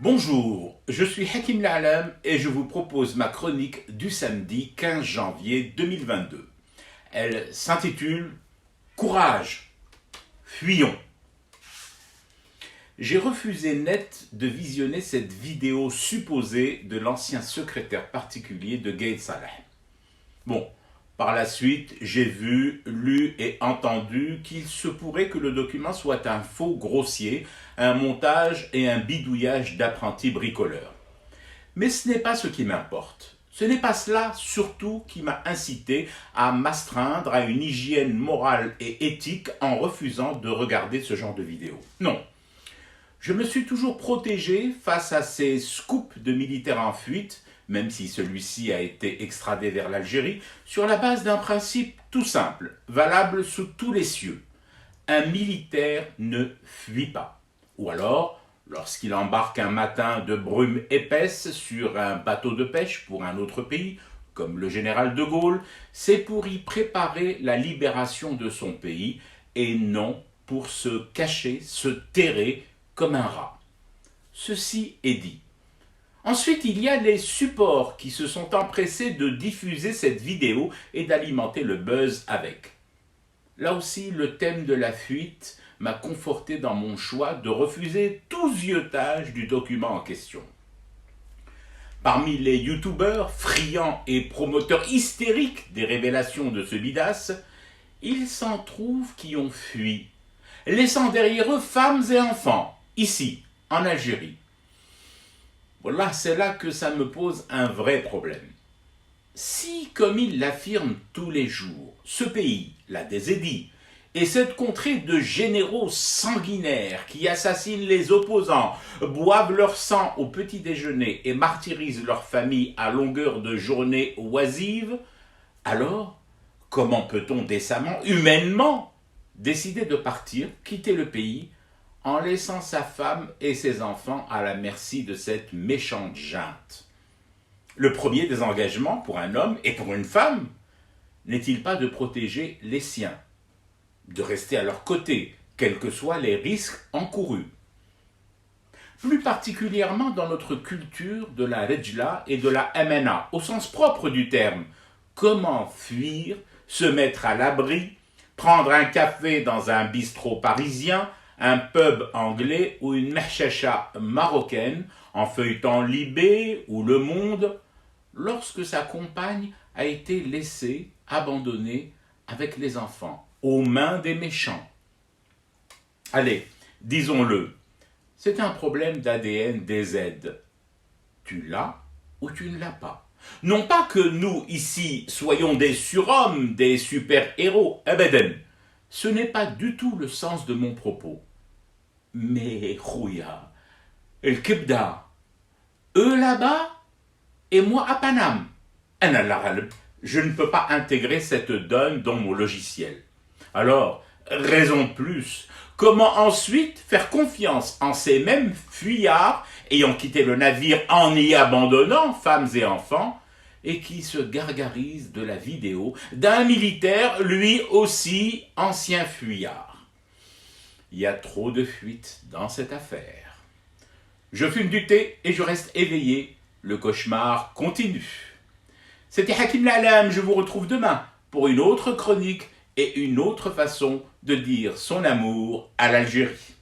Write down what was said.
Bonjour, je suis Hakim La'alam et je vous propose ma chronique du samedi 15 janvier 2022. Elle s'intitule « Courage, fuyons ». J'ai refusé net de visionner cette vidéo supposée de l'ancien secrétaire particulier de Gaye Salah. Bon, par la suite, j'ai vu, lu et entendu qu'il se pourrait que le document soit un faux grossier, un montage et un bidouillage d'apprentis bricoleurs. Mais ce n'est pas ce qui m'importe. Ce n'est pas cela, surtout, qui m'a incité à m'astreindre à une hygiène morale et éthique en refusant de regarder ce genre de vidéo. Non. Je me suis toujours protégé face à ces scoops de militaires en fuite, même si celui-ci a été extradé vers l'Algérie, sur la base d'un principe tout simple, valable sous tous les cieux. Un militaire ne fuit pas. Ou alors, lorsqu'il embarque un matin de brume épaisse sur un bateau de pêche pour un autre pays, comme le général de Gaulle, c'est pour y préparer la libération de son pays et non pour se cacher, se terrer comme un rat. Ceci est dit. Ensuite, il y a les supports qui se sont empressés de diffuser cette vidéo et d'alimenter le buzz avec. Là aussi, le thème de la fuite m'a conforté dans mon choix de refuser tout ziotage du document en question. Parmi les youtubeurs friands et promoteurs hystériques des révélations de ce bidas, il s'en trouve qui ont fui, laissant derrière eux femmes et enfants, ici, en Algérie. Voilà, c'est là que ça me pose un vrai problème. Si, comme il l'affirme tous les jours, ce pays, la Désédie, et cette contrée de généraux sanguinaires qui assassinent les opposants, boivent leur sang au petit déjeuner et martyrisent leurs familles à longueur de journée oisive, alors comment peut-on décemment, humainement, décider de partir, quitter le pays, en laissant sa femme et ses enfants à la merci de cette méchante junte? Le premier des engagements pour un homme et pour une femme n'est-il pas de protéger les siens, de rester à leur côté, quels que soient les risques encourus? Plus particulièrement dans notre culture de la rejla et de la amana, au sens propre du terme. Comment fuir, se mettre à l'abri, prendre un café dans un bistrot parisien, un pub anglais ou une mehchacha marocaine, en feuilletant Libé ou Le Monde, lorsque sa compagne a été laissée, abandonnée avec les enfants, aux mains des méchants. Allez, disons-le, c'est un problème d'ADN DZ. Tu l'as ou tu ne l'as pas. Non pas que nous, ici, soyons des surhommes, des super-héros, abadan. Ce n'est pas du tout le sens de mon propos. Mais, Khouya, El Kibda, eux là-bas et moi à Paname. Je ne peux pas intégrer cette donne dans mon logiciel. Alors, raison de plus, comment ensuite faire confiance en ces mêmes fuyards ayant quitté le navire en y abandonnant femmes et enfants et qui se gargarisent de la vidéo d'un militaire, lui aussi ancien fuyard? Il y a trop de fuites dans cette affaire. Je fume du thé et je reste éveillé. Le cauchemar continue. C'était Hakim La'alam, je vous retrouve demain pour une autre chronique et une autre façon de dire son amour à l'Algérie.